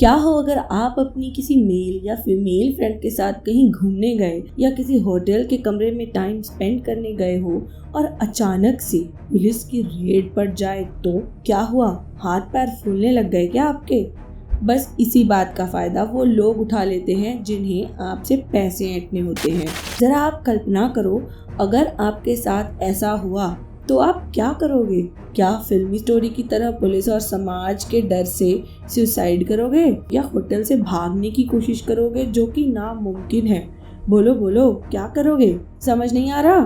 क्या हो अगर आप अपनी किसी मेल या फीमेल फ्रेंड के साथ कहीं घूमने गए या किसी होटल के कमरे में टाइम स्पेंड करने गए हो और अचानक से पुलिस की रेड पड़ जाए तो क्या हुआ? हाथ पैर फूलने लग गए क्या आपके? बस इसी बात का फायदा वो लोग उठा लेते हैं जिन्हें आपसे पैसे ऐंठने होते हैं। जरा आप कल्पना करो, अगर आपके साथ ऐसा हुआ तो आप क्या करोगे? क्या फिल्मी स्टोरी की तरह पुलिस और समाज के डर से सुसाइड करोगे या होटल से भागने की कोशिश करोगे, जो कि नामुमकिन है? बोलो बोलो, क्या करोगे? समझ नहीं आ रहा?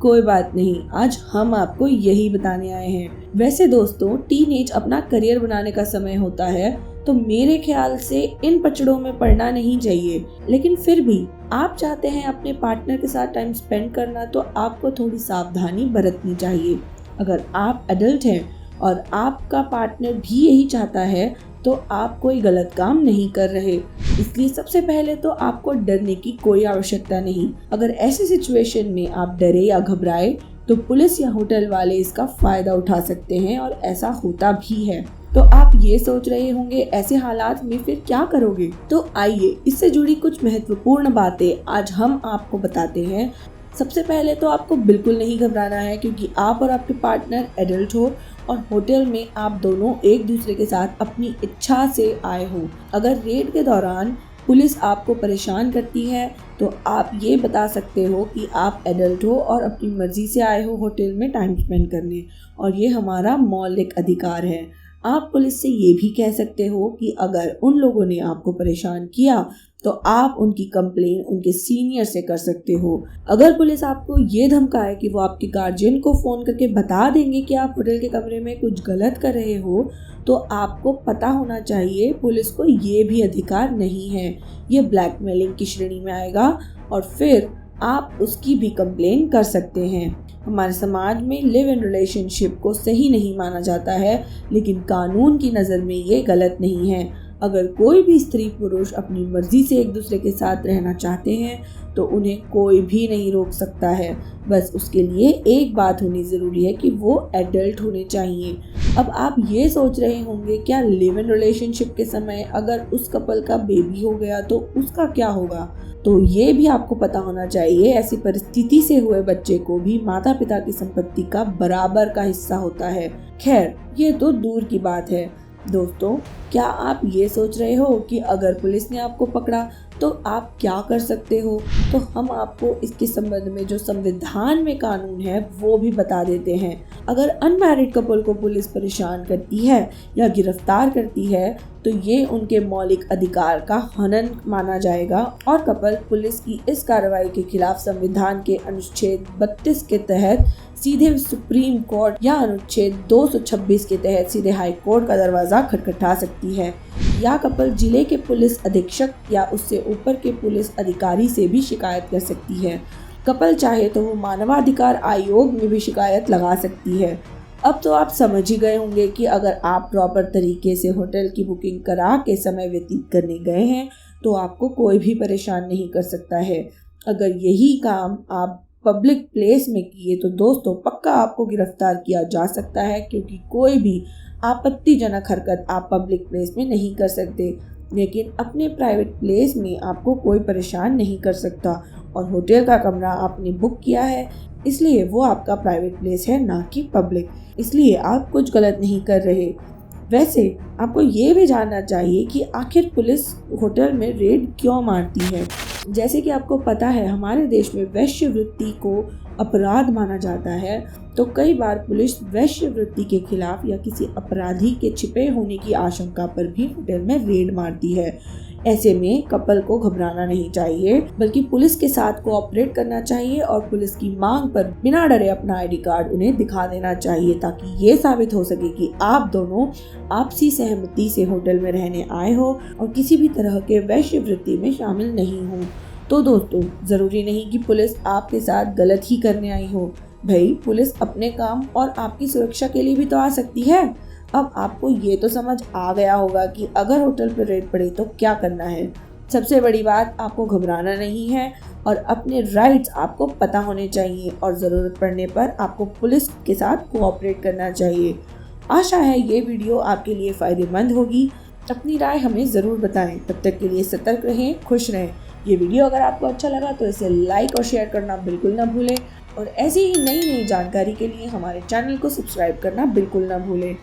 कोई बात नहीं, आज हम आपको यही बताने आए हैं। वैसे दोस्तों, टीनेज अपना करियर बनाने का समय होता है, तो मेरे ख्याल से इन पचड़ों में पड़ना नहीं चाहिए। लेकिन फिर भी आप चाहते हैं अपने पार्टनर के साथ टाइम स्पेंड करना, तो आपको थोड़ी सावधानी बरतनी चाहिए। अगर आप एडल्ट हैं और आपका पार्टनर भी यही चाहता है, तो आप कोई गलत काम नहीं कर रहे। इसलिए सबसे पहले तो आपको डरने की कोई आवश्यकता नहीं। अगर ऐसी सिचुएशन में आप डरे या घबराए, तो पुलिस या होटल वाले इसका फायदा उठा सकते हैं और ऐसा होता भी है। तो आप ये सोच रहे होंगे, ऐसे हालात में फिर क्या करोगे? तो आइए, इससे जुड़ी कुछ महत्वपूर्ण बातें आज हम आपको बताते हैं। सबसे पहले तो आपको बिल्कुल नहीं घबराना है, क्योंकि आप और आपके पार्टनर एडल्ट हो और होटल में आप दोनों एक दूसरे के साथ अपनी इच्छा से आए हो। अगर रेड के दौरान पुलिस आपको परेशान करती है, तो आप ये बता सकते हो कि आप एडल्ट हो और अपनी मर्जी से आए हो होटल में टाइम स्पेंड करने, और ये हमारा मौलिक अधिकार है। आप पुलिस से ये भी कह सकते हो कि अगर उन लोगों ने आपको परेशान किया, तो आप उनकी कंप्लेन उनके सीनियर से कर सकते हो। अगर पुलिस आपको ये धमकाए कि वो आपके गार्जियन को फ़ोन करके बता देंगे कि आप होटल के कमरे में कुछ गलत कर रहे हो, तो आपको पता होना चाहिए पुलिस को ये भी अधिकार नहीं है। ये ब्लैकमेलिंग की श्रेणी में आएगा और फिर आप उसकी भी कंप्लेन कर सकते हैं। हमारे समाज में लिव इन रिलेशनशिप को सही नहीं माना जाता है, लेकिन कानून की नज़र में ये गलत नहीं है। अगर कोई भी स्त्री पुरुष अपनी मर्जी से एक दूसरे के साथ रहना चाहते हैं, तो उन्हें कोई भी नहीं रोक सकता है। बस उसके लिए एक बात होनी ज़रूरी है कि वो एडल्ट होने चाहिए। अब आप ये सोच रहे होंगे, क्या लिव इन रिलेशनशिप के समय अगर उस कपल का बेबी हो गया तो उसका क्या होगा? तो ये भी आपको पता होना चाहिए, ऐसी परिस्थिति से हुए बच्चे को भी माता पिता की संपत्ति का बराबर का हिस्सा होता है। खैर, ये तो दूर की बात है। दोस्तों, क्या आप ये सोच रहे हो कि अगर पुलिस ने आपको पकड़ा तो आप क्या कर सकते हो? तो हम आपको इसके संबंध में जो संविधान में कानून है वो भी बता देते हैं। अगर अनमैरिड कपल को पुलिस परेशान करती है या गिरफ्तार करती है, तो ये उनके मौलिक अधिकार का हनन माना जाएगा और कपल पुलिस की इस कार्रवाई के खिलाफ संविधान के अनुच्छेद 32 के तहत सीधे सुप्रीम कोर्ट या अनुच्छेद 226 के तहत सीधे हाई कोर्ट का दरवाजा खटखटा सकती है, या कपल जिले के पुलिस अधीक्षक या उससे ऊपर के पुलिस अधिकारी से भी शिकायत कर सकती है। कपल चाहे तो वो मानवाधिकार आयोग में भी शिकायत लगा सकती है। अब तो आप समझ ही गए होंगे कि अगर आप प्रॉपर तरीके से होटल की बुकिंग करा के समय व्यतीत करने गए हैं, तो आपको कोई भी परेशान नहीं कर सकता है। अगर यही काम आप पब्लिक प्लेस में किए, तो दोस्तों पक्का आपको गिरफ्तार किया जा सकता है, क्योंकि कोई भी आपत्तिजनक हरकत आप पब्लिक प्लेस में नहीं कर सकते। लेकिन अपने प्राइवेट प्लेस में आपको कोई परेशान नहीं कर सकता, और होटल का कमरा आपने बुक किया है, इसलिए वो आपका प्राइवेट प्लेस है, ना कि पब्लिक। इसलिए आप कुछ गलत नहीं कर रहे। वैसे आपको ये भी जानना चाहिए कि आखिर पुलिस होटल में रेड क्यों मारती है। जैसे कि आपको पता है, हमारे देश में वेश्यावृत्ति को अपराध माना जाता है, तो कई बार पुलिस वेश्यावृत्ति के खिलाफ या किसी अपराधी के छिपे होने की आशंका पर भी होटल में रेड मारती है। ऐसे में कपल को घबराना नहीं चाहिए, बल्कि पुलिस के साथ कोऑपरेट करना चाहिए और पुलिस की मांग पर बिना डरे अपना आईडी कार्ड उन्हें दिखा देना चाहिए, ताकि ये साबित हो सके कि आप दोनों आपसी सहमति से होटल में रहने आए हो और किसी भी तरह के वेश्यावृत्ति में शामिल नहीं हो। तो दोस्तों, ज़रूरी नहीं कि पुलिस आपके साथ गलत ही करने आई हो। भाई, पुलिस अपने काम और आपकी सुरक्षा के लिए भी तो आ सकती है। अब आपको ये तो समझ आ गया होगा कि अगर होटल पर रेड पड़े तो क्या करना है। सबसे बड़ी बात, आपको घबराना नहीं है और अपने राइट्स आपको पता होने चाहिए, और ज़रूरत पड़ने पर आपको पुलिस के साथ कोऑपरेट करना चाहिए। आशा है ये वीडियो आपके लिए फ़ायदेमंद होगी। अपनी राय हमें ज़रूर बताएं। तब तक के लिए सतर्क रहें, खुश रहें। ये वीडियो अगर आपको अच्छा लगा तो इसे लाइक और शेयर करना बिल्कुल ना भूलें और ऐसी ही नई नई जानकारी के लिए हमारे चैनल को सब्सक्राइब करना बिल्कुल ना भूलें।